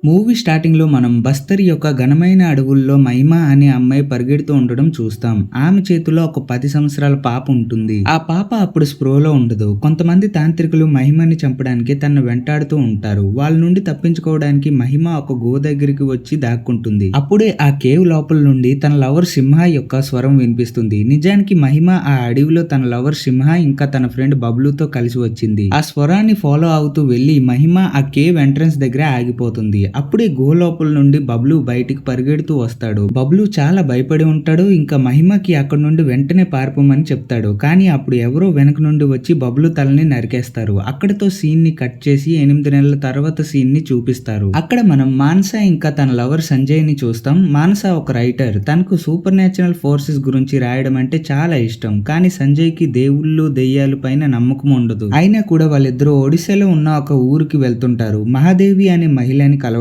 Movie స్టార్టింగ్‌లో మనం బస్తర్ యొక్క ఘనమైన అడవుల్లో మహిమ అనే అమ్మాయి పరిగెడుతూ ఉండడం చూస్తాం. ఆమె చేతిలో ఒక 10 సంవత్సరాల పాప ఉంటుంది. ఆ పాప అప్పుడు స్పృహలో ఉండదు. కొంతమంది తాంత్రికులు మహిమని చంపడానికి తనను వెంటాడుతూ ఉంటారు. వాళ్ళ నుండి తప్పించుకోవడానికి మహిమ ఒక గుహ దగ్గరికి వచ్చి దాక్కుంటుంది. అప్పుడే ఆ కేవ్ లోపల నుండి తన లవర్ సింహ యొక్క స్వరం వినిపిస్తుంది. నిజానికి మహిమ ఆ అడవిలో తన లవర్ సింహ ఇంకా తన ఫ్రెండ్ బబ్లూతో కలిసి వచ్చింది. ఆ స్వరాన్ని ఫాలో అవుతూ వెళ్లి మహిమ ఆ కేవ్ ఎంట్రన్స్ దగ్గర ఆగిపోతుంది. అప్పుడే గుహ లోపల నుండి బబ్లు బయటికి పరిగెడుతూ వస్తాడు. బబ్లు చాలా భయపడి ఉంటాడు. ఇంకా మహిమకి అక్కడ నుండి వెంటనే పారిపోమని చెప్తాడు. కానీ అప్పుడు ఎవరో వెనక నుండి వచ్చి బబ్లు తలని నరికేస్తారు. అక్కడితో సీన్ ని కట్ చేసి 8 నెలల తర్వాత సీన్ ని చూపిస్తారు. అక్కడ మనం మానస ఇంకా తన లవర్ సంజయ్ ని చూస్తాం. మానస ఒక రైటర్. తనకు సూపర్ న్యాచురల్ ఫోర్సెస్ గురించి రాయడం అంటే చాలా ఇష్టం. కానీ సంజయ్ కి దేవుళ్ళు దెయ్యాలు పైన నమ్మకం ఉండదు. అయినా కూడా వాళ్ళిద్దరూ ఒడిశాలో ఉన్న ఒక ఊరికి వెళ్తుంటారు. మహాదేవి అనే మహిళని కలవడానికి.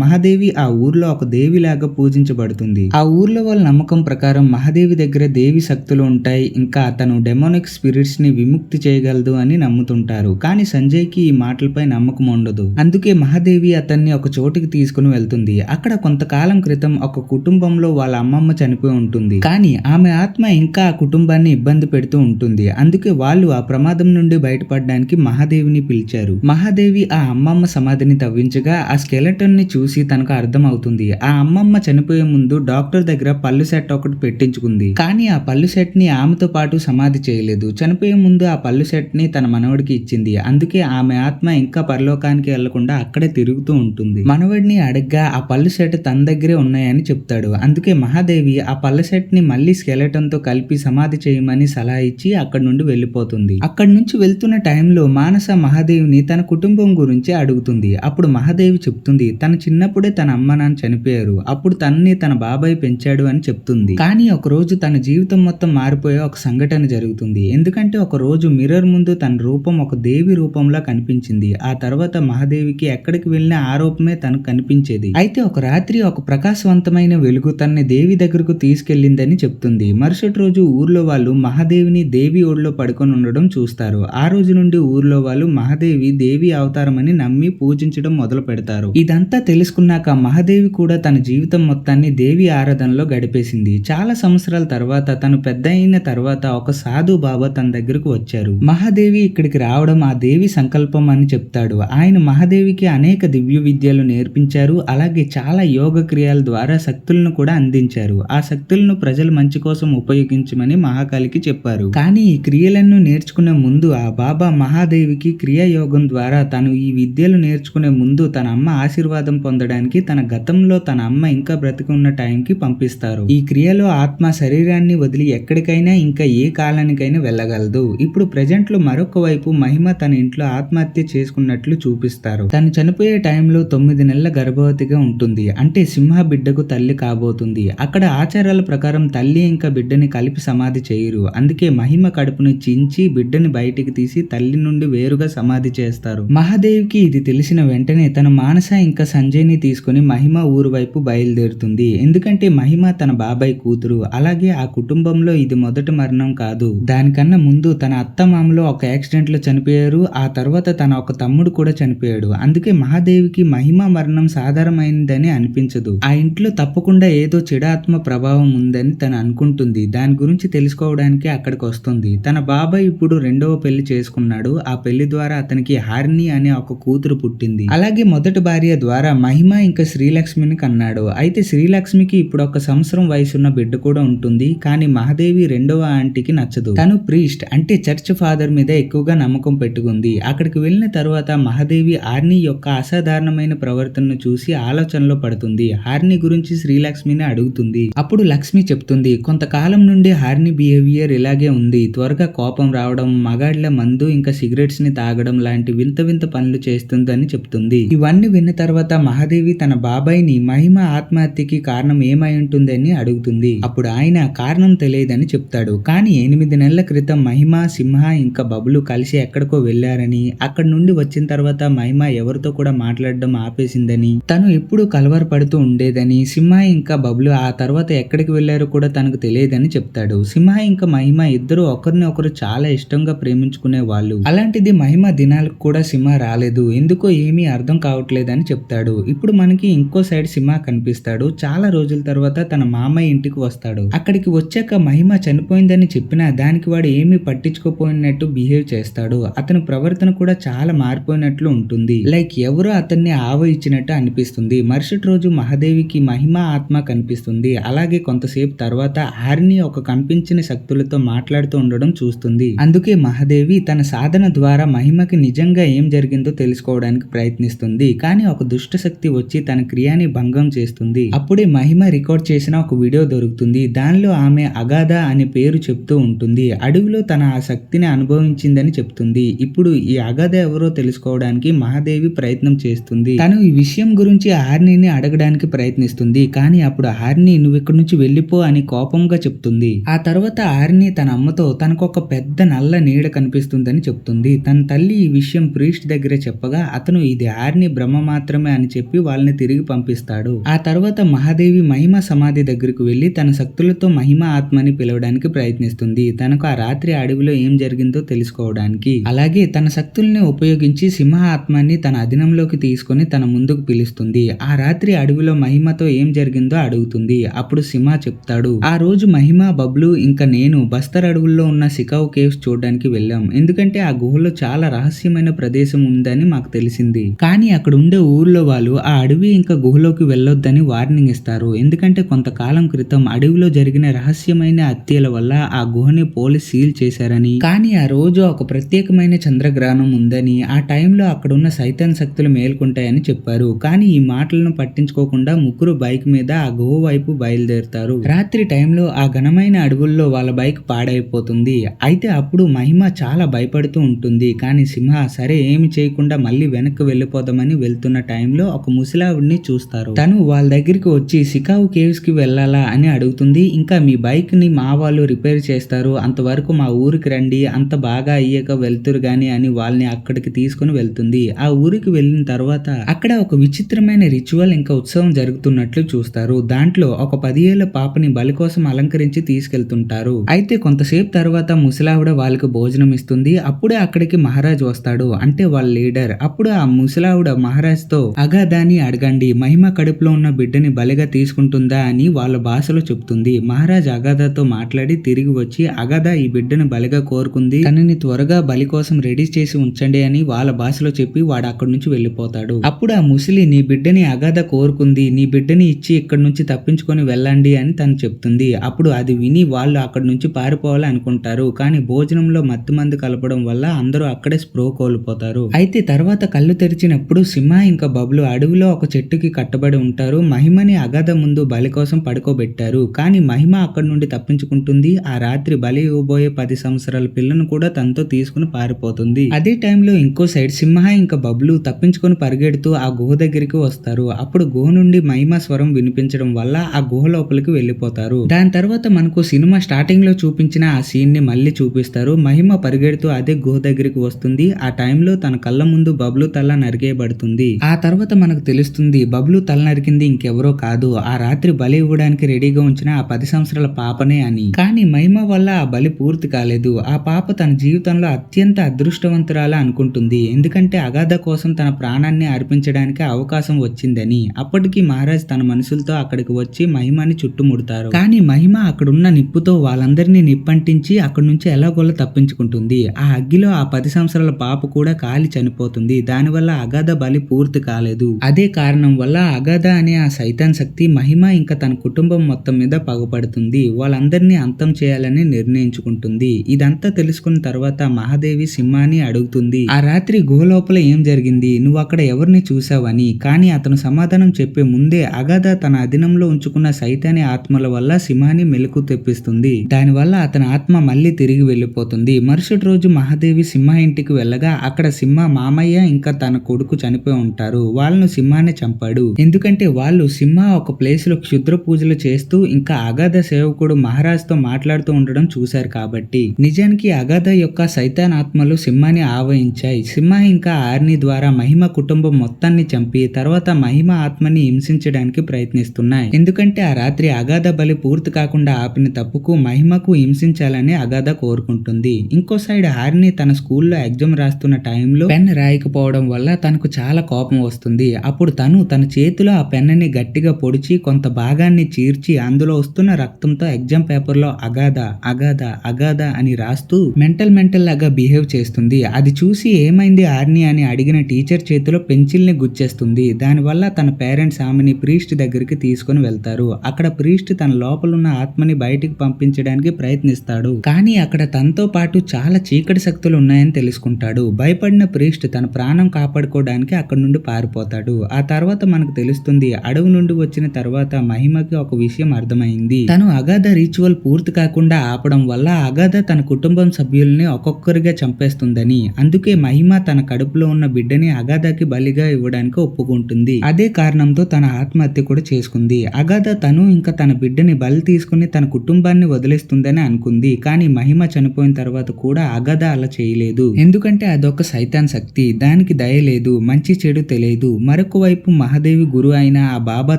మహాదేవి ఆ ఊర్లో ఒక దేవిలాగా పూజించబడుతుంది. ఆ ఊర్లో వాళ్ళ నమ్మకం ప్రకారం మహాదేవి దగ్గర దేవి శక్తులు ఉంటాయి. ఇంకా తను డెమోనిక్ స్పిరిట్స్ ని విముక్తి చేయగలదు అని నమ్ముతుంటారు. కానీ సంజయ్ కి ఈ మాటలపై నమ్మకం ఉండదు. అందుకే మహాదేవి అతన్ని ఒక చోటికి తీసుకుని వెళ్తుంది. అక్కడ కొంతకాలం క్రితం ఒక కుటుంబంలో వాళ్ళ అమ్మమ్మ చనిపోయి ఉంటుంది. కానీ ఆమె ఆత్మ ఇంకా ఆ కుటుంబాన్ని ఇబ్బంది పెడుతూ ఉంటుంది. అందుకే వాళ్ళు ఆ ప్రమాదం నుండి బయటపడడానికి మహాదేవిని పిలిచారు. మహాదేవి ఆ అమ్మమ్మ సమాధిని తవ్వించగా ఆ స్కెలెటన్ ని చూసి తనకు అర్థం అవుతుంది. ఆ అమ్మమ్మ చనిపోయే ముందు డాక్టర్ దగ్గర పళ్ళు సెట్ ఒకటి పెట్టించుకుంది. కానీ ఆ పళ్ళు సెట్ ని ఆమెతో పాటు సమాధి చేయలేదు. చనిపోయే ముందు ఆ పళ్ళు సెట్ ని తన మనవడికి ఇచ్చింది. అందుకే ఆమె ఆత్మ ఇంకా పరలోకానికి వెళ్లకుండా అక్కడే తిరుగుతూ ఉంటుంది. మనవడిని అడగ్గా ఆ పళ్ళు సెట్ తన దగ్గరే ఉన్నాయని చెప్తాడు. అందుకే మహాదేవి ఆ పళ్ళు సెట్ ని మళ్ళీ స్కెలెటన్ తో కలిపి సమాధి చేయమని సలహా ఇచ్చి అక్కడి నుండి వెళ్లిపోతుంది. అక్కడి నుంచి వెళ్తున్న టైంలో మానస మహాదేవిని తన కుటుంబం గురించి అడుగుతుంది. అప్పుడు మహాదేవి చెప్తుంది తన చిన్నప్పుడే తన అమ్మ నాన్న చనిపోయారు. అప్పుడు తనని తన బాబాయ్ పెంచాడు అని చెప్తుంది. కానీ ఒక రోజు తన జీవితం మొత్తం మారిపోయే ఒక సంఘటన జరుగుతుంది. ఎందుకంటే ఒక రోజు మిర్రర్ ముందు తన రూపం ఒక దేవి రూపంలా కనిపించింది. ఆ తర్వాత మహాదేవికి ఎక్కడికి వెళ్ళినా ఆ రూపమే తనకు కనిపించేది. అయితే ఒక రాత్రి ఒక ప్రకాశవంతమైన వెలుగు తనని దేవి దగ్గరకు తీసుకెళ్లిందని చెప్తుంది. మరుసటి రోజు ఊర్లో వాళ్ళు మహాదేవిని దేవి ఒడిలో పడుకొని ఉండడం చూస్తారు. ఆ రోజు నుండి ఊర్లో వాళ్ళు మహాదేవి దేవి అవతారమని నమ్మి పూజించడం మొదలు పెడతారు. ఇదంతా తెలుసుకున్నాక మహాదేవి కూడా తన జీవితం మొత్తాన్ని దేవి ఆరాధనలో గడిపేసింది. చాలా సంవత్సరాల తర్వాత తను పెద్ద అయిన తర్వాత ఒక సాధు బాబా తన దగ్గరకు వచ్చారు. మహాదేవి ఇక్కడికి రావడం ఆ దేవి సంకల్పం అని చెప్తాడు. ఆయన మహాదేవికి అనేక దివ్య విద్యలు నేర్పించారు. అలాగే చాలా యోగ క్రియల ద్వారా శక్తులను కూడా అందించారు. ఆ శక్తులను ప్రజల మంచి కోసం ఉపయోగించమని మహాకాళికి చెప్పారు. కానీ ఈ క్రియలను నేర్చుకునే ముందు ఆ బాబా మహాదేవికి క్రియాయోగం ద్వారా తను ఈ విద్యలు నేర్చుకునే ముందు తన అమ్మ ఆశీర్వాదం పొందడానికి తన గతంలో తన అమ్మ ఇంకా బ్రతికి ఉన్న టైంకి పంపిస్తారు. ఈ క్రియలో ఆత్మ శరీరాన్ని వదిలి ఎక్కడికైనా ఇంకా ఏ కాలానికైనా వెళ్ళగలదు. ఇప్పుడు ప్రెజెంట్ లో మరొక వైపు మహిమ తన ఇంట్లో ఆత్మహత్య చేసుకున్నట్లు చూపిస్తారు. తను చనిపోయే టైంలో 9 నెలల గర్భవతిగా ఉంటుంది. అంటే సింహ బిడ్డకు తల్లి కాబోతుంది. అక్కడ ఆచారాల ప్రకారం తల్లి ఇంకా బిడ్డని కలిపి సమాధి చేయరు. అందుకే మహిమ కడుపును చించి బిడ్డని బయటికి తీసి తల్లి నుండి వేరుగా సమాధి చేస్తారు. మహాదేవికి ఇది తెలిసిన వెంటనే తన మానస ఇంకా సంజయ్ ని తీసుకుని మహిమ ఊరు వైపు బయలుదేరుతుంది. ఎందుకంటే మహిమ తన బాబాయ్ కూతురు. అలాగే ఆ కుటుంబంలో ఇది మొదటి మరణం కాదు. దానికన్నా ముందు తన అత్త మామలో ఒక యాక్సిడెంట్ లో చనిపోయారు. ఆ తర్వాత తన ఒక తమ్ముడు కూడా చనిపోయాడు. అందుకే మహాదేవికి మహిమ మరణం సాధారణమైనదని అనిపించదు. ఆ ఇంట్లో తప్పకుండా ఏదో చెడాత్మ ప్రభావం ఉందని తను అనుకుంటుంది. దాని గురించి తెలుసుకోవడానికి అక్కడికి వస్తుంది. తన బాబాయ్ ఇప్పుడు రెండవ పెళ్లి చేసుకున్నాడు. ఆ పెళ్లి ద్వారా అతనికి హారిణి అనే ఒక కూతురు పుట్టింది. అలాగే మొదటి భార్య ద్వారా మహిమ ఇంకా శ్రీలక్ష్మిని కన్నాడు. అయితే శ్రీలక్ష్మికి ఇప్పుడు 1 సంవత్సరం వయసున్న బిడ్డ కూడా ఉంటుంది. కానీ మహాదేవి రెండవ ఆంటీకి నచ్చదు. తను ప్రీస్ట్ అంటే చర్చ్ ఫాదర్ మీద ఎక్కువగా నమ్మకం పెట్టుకుంది. అక్కడికి వెళ్ళిన తర్వాత మహాదేవి హారిణి యొక్క అసాధారణమైన ప్రవర్తనను చూసి ఆలోచనలో పడుతుంది. హారిణి గురించి శ్రీలక్ష్మిని అడుగుతుంది. అప్పుడు లక్ష్మి చెప్తుంది కొంతకాలం నుండి హారిణి బిహేవియర్ ఇలాగే ఉంది. త్వరగా కోపం రావడం, మగాడ్ల మందు ఇంకా సిగరెట్స్ ని తాగడం లాంటి వింత వింత పనులు చేస్తుంది అని చెప్తుంది. ఇవన్నీ విన్న తర్వాత మహాదేవి తన బాబాయ్ని మహిమ ఆత్మహత్యకి కారణం ఏమై ఉంటుందని అడుగుతుంది. అప్పుడు ఆయన కారణం తెలియదని చెప్తాడు. కానీ 8 నెలల క్రితం మహిమ, సింహ ఇంకా బబ్లు కలిసి ఎక్కడికో వెళ్లారని, అక్కడి నుండి వచ్చిన తర్వాత మహిమ ఎవరితో కూడా మాట్లాడడం ఆపేసిందని, తను ఎప్పుడు కలవరపడుతూ ఉండేదని, సింహ ఇంకా బబ్లు ఆ తర్వాత ఎక్కడికి వెళ్లారో కూడా తనకు తెలియదని చెప్తాడు. సింహ ఇంకా మహిమ ఇద్దరు ఒకరిని ఒకరు చాలా ఇష్టంగా ప్రేమించుకునే వాళ్ళు. అలాంటిది మహిమ దినాలకు కూడా సింహ రాలేదు. ఎందుకో ఏమీ అర్థం కావట్లేదని చెప్తాడు. చెప్తాడు. ఇప్పుడు మనకి ఇంకో సైడ్ సింహ కనిపిస్తాడు. చాలా రోజుల తర్వాత తన మామయ్య ఇంటికి వస్తాడు. అక్కడికి వచ్చాక మహిమ చనిపోయిందని చెప్పినా దానికి వాడు ఏమీ పట్టించుకోపోయినట్టు బిహేవ్ చేస్తాడు. అతని ప్రవర్తన కూడా చాలా మారిపోయినట్లు ఉంటుంది. లైక్ ఎవరో అతన్ని ఆవ ఇచ్చినట్టు అనిపిస్తుంది. మరుసటి రోజు మహాదేవికి మహిమ ఆత్మ కనిపిస్తుంది. అలాగే కొంతసేపు తర్వాత హారిని ఒక కనిపించిన శక్తులతో మాట్లాడుతూ ఉండడం చూస్తుంది. అందుకే మహాదేవి తన సాధన ద్వారా మహిమకి నిజంగా ఏం జరిగిందో తెలుసుకోవడానికి ప్రయత్నిస్తుంది. కానీ ఒక దుష్ట శక్తి వచ్చి తన క్రియాని భంగం చేస్తుంది. అప్పుడే మహిమ రికార్డ్ చేసిన ఒక వీడియో దొరుకుతుంది. దానిలో ఆమె అగాధ అనే పేరు చెప్తూ ఉంటుంది. అడవిలో తన ఆ శక్తిని అనుభవించిందని చెప్తుంది. ఇప్పుడు ఈ అగాధ ఎవరో తెలుసుకోవడానికి మహాదేవి ప్రయత్నం చేస్తుంది. తను ఈ విషయం గురించి హారిని అడగడానికి ప్రయత్నిస్తుంది. కానీ అప్పుడు హారిని నువ్వు ఇక్కడి నుంచి వెళ్ళిపో అని కోపంగా చెప్తుంది. ఆ తర్వాత హారిని తన అమ్మతో తనకు ఒక పెద్ద నల్ల నీడ కనిపిస్తుందని చెప్తుంది. తన తల్లి ఈ విషయం ప్రీస్ట్ దగ్గర చెప్పగా అతను ఇది హారిని బ్రహ్మ మాత్రమే అని చెప్పి వాళ్ళని తిరిగి పంపిస్తాడు. ఆ తర్వాత మహాదేవి మహిమ సమాధి దగ్గరకు వెళ్లి తన శక్తులతో మహిమ ఆత్మని పిలవడానికి ప్రయత్నిస్తుంది. తనకు ఆ రాత్రి అడవిలో ఏం జరిగిందో తెలుసుకోవడానికి. అలాగే తన శక్తుల్ని ఉపయోగించి సింహ ఆత్మని తన అధీనంలోకి తీసుకొని తన ముందుకు పిలుస్తుంది. ఆ రాత్రి అడవిలో మహిమతో ఏం జరిగిందో అడుగుతుంది. అప్పుడు సింహ చెప్తాడు, ఆ రోజు మహిమ, బబ్లు ఇంకా నేను బస్తర్ అడవుల్లో ఉన్న సికావ్ కేవ్స్ చూడడానికి వెళ్ళాం. ఎందుకంటే ఆ గుహలో చాలా రహస్యమైన ప్రదేశం ఉందని మాకు తెలిసింది. కానీ అక్కడ ఉండే ఊర్లో వాళ్ళు ఆ అడవి ఇంకా గుహలోకి వెళ్ళొద్దని వార్నింగ్ ఇస్తారు. ఎందుకంటే కొంతకాలం క్రితం అడవిలో జరిగిన రహస్యమైన హత్యల వల్ల ఆ గుహని పోలీస్ సీల్ చేశారని, కానీ ఆ రోజు ఒక ప్రత్యేకమైన చంద్రగ్రహణం ఉందని, ఆ టైంలో అక్కడ ఉన్న సైతాన్ శక్తులు మేల్కొంటాయని చెప్పారు. కానీ ఈ మాటలను పట్టించుకోకుండా ముగ్గురు బైక్ మీద ఆ గుహ వైపు బయలుదేరుతారు. రాత్రి టైంలో ఆ ఘనమైన అడవుల్లో వాళ్ళ బైక్ పాడైపోతుంది. అయితే అప్పుడు మహిమ చాలా భయపడుతూ ఉంటుంది. కానీ సింహ సరే ఏమి చేయకుండా మళ్ళీ వెనక్కి వెళ్ళిపోదామని వెళ్తున్న టైంలో ఒక ముసలావిడిని చూస్తారు. తను వాళ్ళ దగ్గరికి వచ్చి సికావ్ కేవ్స్ కి వెళ్ళాలా అని అడుగుతుంది. ఇంకా మీ బైక్ ని మా వాళ్ళు రిపేర్ చేస్తారు, అంతవరకు మా ఊరికి రండి, అంత బాగా అయ్యాక వెళ్తురు గాని అని వాళ్ళని అక్కడికి తీసుకుని వెళ్తుంది. ఆ ఊరికి వెళ్ళిన తర్వాత అక్కడ ఒక విచిత్రమైన రిచువల్ ఇంకా ఉత్సవం జరుగుతున్నట్లు చూస్తారు. దాంట్లో ఒక 10 ఏళ్ల పాపని బలి కోసం అలంకరించి తీసుకెళ్తుంటారు. అయితే కొంతసేపు తర్వాత ముసలావిడ వాళ్ళకి భోజనం ఇస్తుంది. అప్పుడే అక్కడికి మహారాజ్ వస్తాడు, అంటే వాళ్ళ లీడర్. అప్పుడు ఆ ముసలావిడ మహారాజ్ తో అగాధాని అడగండి, మహిమ కడుపులో ఉన్న బిడ్డని బలిగా తీసుకుంటుందా అని వాళ్ళ భాషలో చెప్తుంది. మహారాజ్ అగాధాతో మాట్లాడి తిరిగి వచ్చి అగాధ ఈ బిడ్డను బలిగా కోరుకుంది, తనని త్వరగా బలి కోసం రెడీ చేసి ఉంచండి అని వాళ్ళ భాషలో చెప్పి వాడు అక్కడి నుంచి వెళ్ళిపోతాడు. అప్పుడు ఆ ముసలి నీ బిడ్డని అగాధ కోరుకుంది, నీ బిడ్డని ఇచ్చి ఇక్కడ నుంచి తప్పించుకొని వెళ్ళండి అని తను చెప్తుంది. అప్పుడు అది విని వాళ్ళు అక్కడి నుంచి పారిపోవాలి అనుకుంటారు. కానీ భోజనంలో మత్తు మందు కలపడం వల్ల అందరూ అక్కడే స్ప్రో కోల్పోతారు. అయితే తర్వాత కళ్ళు తెరిచినప్పుడు సింహ ఇంకా బబ్లు అడవిలో ఒక చెట్టుకి కట్టబడి ఉంటారు. మహిమని అగాధ ముందు బలి కోసం పడుకోబెట్టారు. కానీ మహిమ అక్కడి నుండి తప్పించుకుంటుంది. ఆ రాత్రి బలి ఇవ్వబోయే 10 సంవత్సరాల పిల్లను కూడా తనతో తీసుకుని పారిపోతుంది. అదే టైంలో ఇంకో సైడ్ సింహ ఇంకా బబ్లు తప్పించుకొని పరిగెడుతూ ఆ గుహ దగ్గరికి వస్తారు. అప్పుడు గుహ నుండి మహిమ స్వరం వినిపించడం వల్ల ఆ గుహ లోపలికి వెళ్ళిపోతారు. దాని తర్వాత మనకు సినిమా స్టార్టింగ్ లో చూపించిన ఆ సీన్ ని మళ్ళీ చూపిస్తారు. మహిమ పరిగెడుతూ అదే గుహ దగ్గరికి వస్తుంది. ఆ టైంలో తన కళ్ళ ముందు బబ్లు తల నరికేయబడుతుంది. ఆ తర్వాత మనకు తెలుస్తుంది బబ్లు తల నరికింది ఇంకెవరో కాదు, ఆ రాత్రి బలి ఇవ్వడానికి రెడీగా ఉంచిన ఆ 10 సంవత్సరాల పాపనే అని. కానీ మహిమ వల్ల ఆ బలి పూర్తి కాలేదు. ఆ పాప తన జీవితంలో అత్యంత అదృష్టవంతురాల అనుకుంటుంది. ఎందుకంటే అగాధ కోసం తన ప్రాణాన్ని అర్పించడానికి అవకాశం వచ్చిందని. అప్పటికి మహారాజ్ తన మనుషులతో అక్కడికి వచ్చి మహిమని చుట్టుముడతారు. కానీ మహిమ అక్కడున్న నిప్పుతో వాళ్ళందరినీ నిప్పంటించి అక్కడి నుంచి ఎలాగోలా తప్పించుకుంటుంది. ఆ అగ్గిలో ఆ 10 సంవత్సరాల పాప కూడా కాలి చనిపోతుంది. దానివల్ల అగాధ బలి పూర్తి కాలేదు. అదే కారణం వల్ల అగాధ అనే ఆ సైతాన్ శక్తి మహిమ ఇంకా తన కుటుంబం మొత్తం మీద పగపడుతుంది. వాళ్ళందరినీ అంతం చేయాలని నిర్ణయించుకుంటుంది. ఇదంతా తెలుసుకున్న తర్వాత మహాదేవి సింహాని అడుగుతుంది, ఆ రాత్రి గుహ లోపల ఏం జరిగింది, నువ్వు అక్కడ ఎవరిని చూసావని. కానీ అతను సమాధానం చెప్పే ముందే అగాధ తన అధీనంలో ఉంచుకున్న సైతాని ఆత్మల వల్ల సింహాని మెలకు తెప్పిస్తుంది. దానివల్ల అతని ఆత్మ మళ్ళీ తిరిగి వెళ్ళిపోతుంది. మరుసటి రోజు మహాదేవి సింహ ఇంటికి వెళ్ళగా అక్కడ సింహ మామయ్య ఇంకా తన కొడుకు చనిపోయి ఉంటారు. వాళ్ళను సింహాన్ని చంపాడు. ఎందుకంటే వాళ్ళు సింహ ఒక ప్లేస్ లో క్షుద్ర పూజలు చేస్తూ ఇంకా అగాధ సేవకుడు మహారాజ్ తో మాట్లాడుతూ ఉండడం చూశారు కాబట్టి. నిజానికి అగాధ యొక్క సైతాన్ ఆత్మలు సింహాన్ని ఆవహించాయి. సింహ ఇంకా ఆర్ని ద్వారా మహిమ కుటుంబం మొత్తాన్ని చంపి తర్వాత మహిమ ఆత్మని హింసించడానికి ప్రయత్నిస్తున్నాయి. ఎందుకంటే ఆ రాత్రి అగాధ బలి పూర్తి కాకుండా ఆపిన తప్పుకు మహిమకు హింసించాలని అగాధ కోరుకుంటుంది. ఇంకో సైడ్ హారిని తన స్కూల్లో ఎగ్జామ్ రాస్తున్న టైంలో పెన్ రాయకపోవడం వల్ల తనకు చాలా కోపం వస్తుంది. అప్పుడు తన చేతిలో ఆ పెన్నుని గట్టిగా పొడిచి కొంత భాగాన్ని చీర్చి అందులో వస్తున్న రక్తంతో ఎగ్జామ్ పేపర్ లో అగాధ అగాధ అగాధ అని రాస్తూ మెంటల్ లాగా బిహేవ్ చేస్తుంది. అది చూసి ఏమైంది ఆర్ని అని అడిగిన టీచర్ చేతిలో పెన్సిల్ ని గుచ్చేస్తుంది. దానివల్ల తన పేరెంట్స్ ఆమెని ప్రీస్ట్ దగ్గరికి తీసుకుని వెళ్తారు. అక్కడ ప్రీస్ట్ తన లోపలున్న ఆత్మని బయటికి పంపించడానికి ప్రయత్నిస్తాడు. కానీ అక్కడ తనతో పాటు చాలా చీకటి శక్తులు ఉన్నాయని తెలుసుకుంటాడు. భయపడిన ప్రీస్ట్ తన ప్రాణం కాపాడుకోవడానికి అక్కడ నుండి పారిపోతాడు. ఆ తర్వాత మనకు తెలుస్తుంది అడవి నుండి వచ్చిన తర్వాత మహిమకి ఒక విషయం అర్థమైంది. తను అగాధ రిచువల్ పూర్తి కాకుండా ఆపడం వల్ల అగాధ తన కుటుంబం సభ్యుల్ని ఒక్కొక్కరిగా చంపేస్తుందని, అందుకే మహిమ తన కడుపులో ఉన్న బిడ్డని అగాధకి బలిగా ఇవ్వడానికి ఒప్పుకుంటుంది. అదే కారణంతో తన ఆత్మహత్య కూడా చేసుకుంది. అగాధ తను ఇంకా తన బిడ్డని బలి తీసుకుని తన కుటుంబాన్ని వదిలేస్తుందని అనుకుంది. కానీ మహిమ చనిపోయిన తర్వాత కూడా అగాధ అలా చేయలేదు. ఎందుకంటే అదొక సైతాన్ శక్తి, దానికి దయ లేదు, మంచి చెడు తెలియదు. మరొక వైపు మహాదేవి గురువు అయిన ఆ బాబా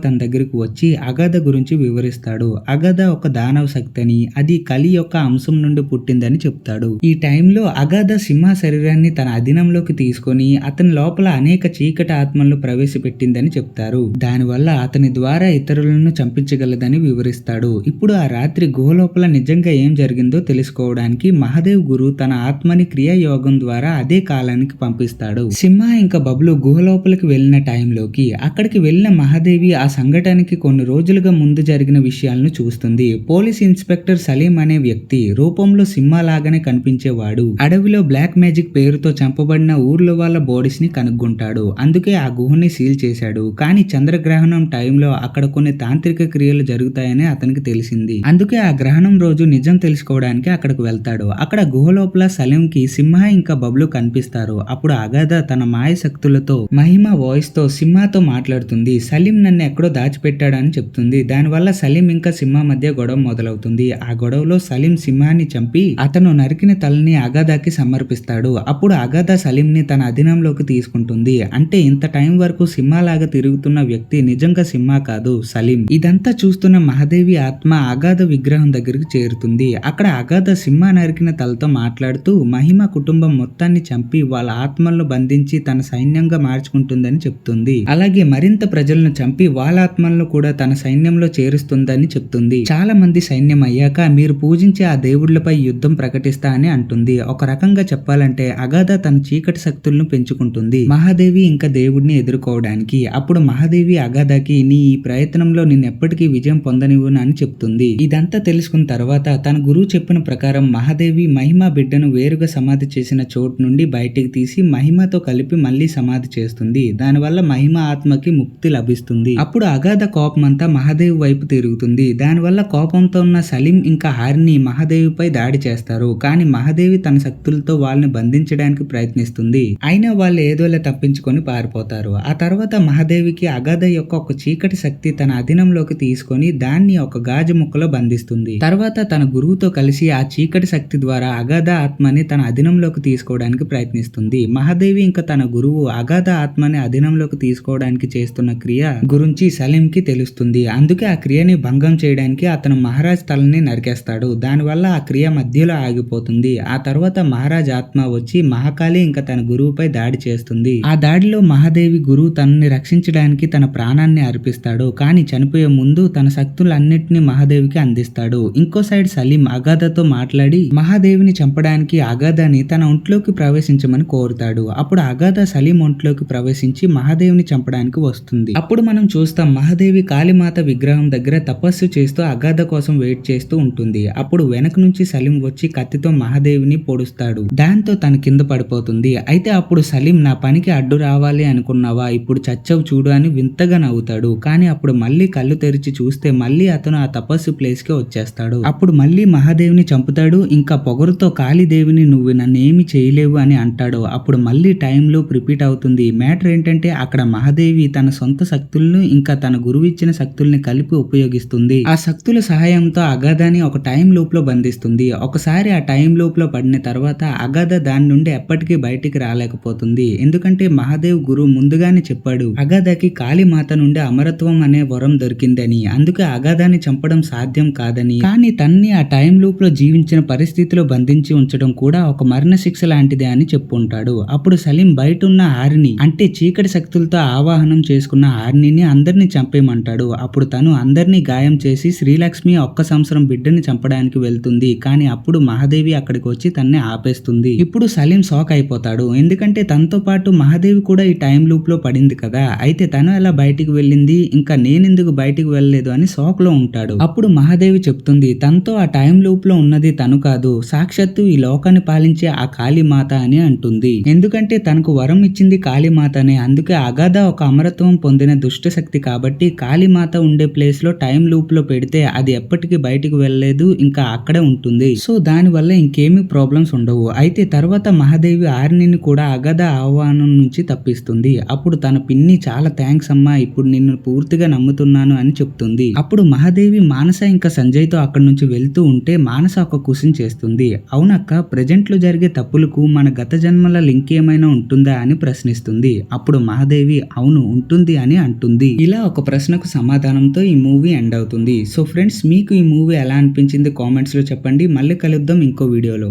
తన దగ్గరికి వచ్చి అగాధ గురించి వివరిస్తాడు. అగాధ ఒక దానవ శక్తి అని, అది కలి యొక్క అంశం నుండి పుట్టిందని చెప్తాడు. ఈ టైంలో అగాధ సింహ శరీరాన్ని తన అధీనంలోకి తీసుకొని అతని లోపల అనేక చీకటి ఆత్మలను ప్రవేశపెట్టిందని చెప్తారు. దానివల్ల అతని ద్వారా ఇతరులను చంపించగలదని వివరిస్తాడు. ఇప్పుడు ఆ రాత్రి గుహ లోపల నిజంగా ఏం జరిగిందో తెలుసుకోవడానికి మహాదేవ్ గురు తన ఆత్మని క్రియాయోగం ద్వారా అదే కాలానికి పంపిస్తాడు. సింహ ఇంకా బబ్లు గుహ లోపలికి వెళ్లిన టైంలోకి అక్కడికి వెళ్లిన మహాదేవి ఆ సంఘటనకి కొన్ని రోజులుగా ముందు జరిగిన విషయాలను చూస్తుంది. పోలీస్ ఇన్స్పెక్టర్ సలీం అనే వ్యక్తి రూపంలో సింహ లాగానే కనిపించేవాడు. అడవిలో బ్లాక్ మ్యాజిక్ పేరుతో చంపబడిన ఊర్లో వాళ్ళ బాడీస్ ని కనుగొంటాడు. అందుకే ఆ గుహని సీల్ చేశాడు. కానీ చంద్రగ్రహణం టైంలో అక్కడ కొన్ని తాంత్రిక క్రియలు జరుగుతాయని అతనికి తెలిసింది. అందుకే ఆ గ్రహణం రోజు నిజం తెలుసుకోవడానికి అక్కడికి వెళ్తాడు. అక్కడ గుహ లోపల సలీం కి సింహ ఇంకా బబ్లు కనిపిస్తారు. అప్పుడు అగాధ తన మాయ శక్తులతో మహిమ వాయిస్ తో సింహతో మాట్లాడుతుంది. సలీం నన్ను ఎక్కడో దాచిపెట్టాడని చెప్తుంది. దానివల్ల సలీం ఇంకా సింహ మధ్య గొడవ మొదలవుతుంది. ఆ గొడవలో సలీం సింహాన్ని చంపి అతను నరికిన తలని అగాధాకి సమర్పిస్తాడు. అప్పుడు అగాధ సలీం ని తన అధీనంలోకి తీసుకుంటుంది. అంటే ఇంత టైం వరకు సింహలాగా తిరుగుతున్న వ్యక్తి నిజంగా సింహ కాదు, సలీం. ఇదంతా చూస్తున్న మహాదేవి ఆత్మ అగాధ విగ్రహం దగ్గరికి చేరుతుంది. అక్కడ అగాధ సింహ నరికిన తలతో మాట్లాడుతూ మహిమ కుటుంబం మొత్తాన్ని చంపి వాళ్ళ ఆత్మలను బంధించి తన సైన్యంగా మార్చుకుంటుందని చెప్తుంది. అలాగే మరింత ప్రజలను చంపి వాళ్ళ ఆత్మలను కూడా తన సైన్యంలో చేరుస్తుందని చెప్తుంది. చాలా మంది సైన్యం అయ్యాక మీరు పూజించే ఆ దేవుళ్లపై యుద్ధం ప్రకటిస్తా అని అంటుంది. ఒక రకంగా చెప్పాలంటే అగాధ తన చీకటి శక్తులను పెంచుకుంటుంది మహాదేవి ఇంకా దేవుడిని ఎదుర్కోవడానికి. అప్పుడు మహాదేవి అగాధకి నీ ఈ ప్రయత్నంలో నిన్నెప్పటికీ విజయం పొందనివ్వను అని చెప్తుంది. ఇదంతా తెలుసుకున్న తర్వాత తన గురువు చెప్పిన ప్రకారం మహాదేవి మహిమ బిడ్డను వేరుగా సమాధి చేసిన చోటు నుండి బయటికి తీసి మహిమతో కలిపి మళ్ళీ సమాధి చేస్తుంది. దానివల్ల మహిమ ఆత్మకి ముక్తి లభిస్తుంది. అప్పుడు అగాధ కోపమంతా మహాదేవి వైపు తిరుగుతుంది. దానివల్ల కోపంతో ఉన్న సలీం ఇంకా హారిని మహాదేవిపై దాడి చేస్తారు. కానీ మహాదేవి తన శక్తులతో వాళ్ళని బంధించడానికి ప్రయత్నిస్తుంది. అయినా వాళ్ళు ఏదోలా తప్పించుకొని పారిపోతారు. ఆ తర్వాత మహాదేవికి అగాధ యొక్క ఒక చీకటి శక్తి తన అధీనంలోకి తీసుకొని దాన్ని ఒక గాజు ముక్కలో బంధిస్తుంది. తర్వాత తన గురువుతో కలిసి ఆ చీకటి శక్తి ద్వారా అగాధ ఆత్మని తన అధీనంలోకి తీసుకోవడానికి ప్రయత్నిస్తుంది. మహాదేవి ఇంకా తన గురువు అగాధ ఆత్మని అధీనంలోకి తీసుకోవడానికి చేస్తున్న క్రియ గురించి సలీంకి తెలుస్తుంది. అందుకే ఆ క్రియని భంగం చేయడానికి అతను మహారాజ్ తలని నరికేస్తాడు. దానివల్ల ఆ క్రియ మధ్యలో ఆగిపోతుంది. ఆ తర్వాత మహారాజ్ ఆత్మ వచ్చి మహాకాళి ఇంకా తన గురువుపై దాడి చేస్తుంది. ఆ దాడిలో మహాదేవి గురువు తనని రక్షించడానికి తన ప్రాణాన్ని అర్పిస్తాడు. కానీ చనిపోయే ముందు తన శక్తులన్నిటిని మహాదేవికి అందిస్తాడు. ఇంకో సైడ్ సలీం అగాధతో మాట్లాడి మహాదేవిని చంపడానికి అగాధని తన ఒంట్లోకి ప్రవేశించమని కోరుతాడు. అప్పుడు అగాధ సలీం ఒంట్లోకి ప్రవేశించి మహాదేవిని చంపడానికి వస్తుంది. అప్పుడు మనం చూస్తాం మహాదేవి కాళీమాత విగ్రహం దగ్గర తపస్సు చేస్తూ అగాధ కోసం వెయిట్ చేస్తూ ఉంటుంది. అప్పుడు వెనక నుంచి సలీం వచ్చి కత్తితో మహాదేవిని పొడుస్తాడు. దాంతో తన కింద పడిపోతుంది. అయితే అప్పుడు సలీం నా పనికి అడ్డు రావాలి అనుకున్నావా, ఇప్పుడు చచ్చవు చూడు అని వింతగా నవ్వుతాడు. కానీ అప్పుడు మళ్ళీ కళ్ళు తెరిచి చూస్తే మళ్ళీ అతను ఆ తపస్సు ప్లేస్ కి వచ్చేస్తాడు. అప్పుడు మళ్ళీ మహాదేవిని చంపుతాడు. ఇంకా పొగరుతో కాళీదేవిని నువ్వు నన్నేమి చేయలేవు అని అంటాడు. అప్పుడు మళ్ళీ టైం లూప్ రిపీట్ అవుతుంది. మ్యాటర్ ఏంటంటే అక్కడ మహాదేవి తన సొంత శక్తులను ఇంకా తన గురువు ఇచ్చిన శక్తుల్ని కలిపి ఉపయోగిస్తుంది. ఆ శక్తుల సహాయంతో అగాధాని ఒక టైం లూప్ లో బంధిస్తుంది. ఒకసారి ఆ టైం లూప్ లో పడిన తర్వాత అగాధ దాని నుండి ఎప్పటికీ బయటికి రాలేకపోతుంది. ఎందుకంటే మహాదేవ్ గురువు ముందుగానే చెప్పాడు అగాధకి కాళీమాత నుండి అమరత్వం అనే వరం దొరికిందని, అందుకే అగాధాన్ని చంపడం సాధ్యం కాదని. కానీ తన్ని ఆ టైం లూప్ లో జీవించిన పరిస్థితిలో బంధించి ఉంచడం కూడా ఒక మరణ శిక్ష లాంటిదే అని చెప్పుంటాడు. అప్పుడు సలీం బయట ఉన్న హారిని అంటే చీకటి శక్తులతో ఆవాహనం చేసుకున్న ఆర్నిని అందరినీ చంపేయమంటాడు. అప్పుడు తను అందరినీ గాయం చేసి శ్రీలక్ష్మి ఒక్క సంవత్సరం బిడ్డని చంపడానికి వెళ్తుంది. కానీ అప్పుడు మహాదేవి అక్కడికి వచ్చి తన్ని ఆపేస్తుంది. ఇప్పుడు సలీం షాక్ అయిపోతాడు. ఎందుకంటే తనతో పాటు మహాదేవి కూడా ఈ టైం లూప్ లో పడింది కదా, అయితే తను ఎలా బయటికి వెళ్ళింది, ఇంకా నేనెందుకు బయటికి వెళ్ళలేదు అని షాక్ లో ఉంటాడు. అప్పుడు మహాదేవి చెప్తుంది తనతో ఆ టైం లూప్ లో ఉన్నది తను కాదు, సాక్షాత్తు ఈ లోకాన్ని పాలించే ఆ కాళీమాత అని అంటుంది. ఎందుకంటే తనకు వరం ఇచ్చింది కాళీమాతనే, అందుకే అగాధ ఒక అమరత్వం పొందిన దుష్ట శక్తి కాబట్టి కాళీమాత ఉండే ప్లేస్ లో టైం లూప్ లో పెడితే అది ఎప్పటికీ బయటికి వెళ్ళలేదు, ఇంకా అక్కడే ఉంటుంది. సో దాని వల్ల ఇంకేమీ ప్రాబ్లమ్స్ ఉండవు. అయితే తర్వాత మహాదేవి ఆర్నిని కూడా అగాధ ఆహ్వానం నుంచి తప్పిస్తుంది. అప్పుడు తన పిన్ని చాలా థ్యాంక్స్ అమ్మా, ఇప్పుడు నిన్ను పూర్తిగా నమ్ముతున్నాను అని చెప్తుంది. అప్పుడు మహాదేవి మానస ఇంకా సంజయ్ తో అక్కడి నుంచి వెళ్తూ ఉంటే మానస ఒక క్వశ్చన్ చేస్తుంది. అవునక్క, ప్రెజెంట్ లో జరిగే తప్పులకు మన గత జన్మల లింక్ ఏమైనా ఉంటుందా అని ప్రశ్నిస్తుంది. అప్పుడు మహాదేవి అవును ఉంటుంది అని అంటుంది. ఇలా ఒక ప్రశ్నకు సమాధానంతో ఈ మూవీ ఎండ్ అవుతుంది. సో ఫ్రెండ్స్, మీకు ఈ మూవీ ఎలా అనిపించింది కామెంట్స్ లో చెప్పండి. మళ్ళీ కలుద్దాం ఇంకో వీడియోలో.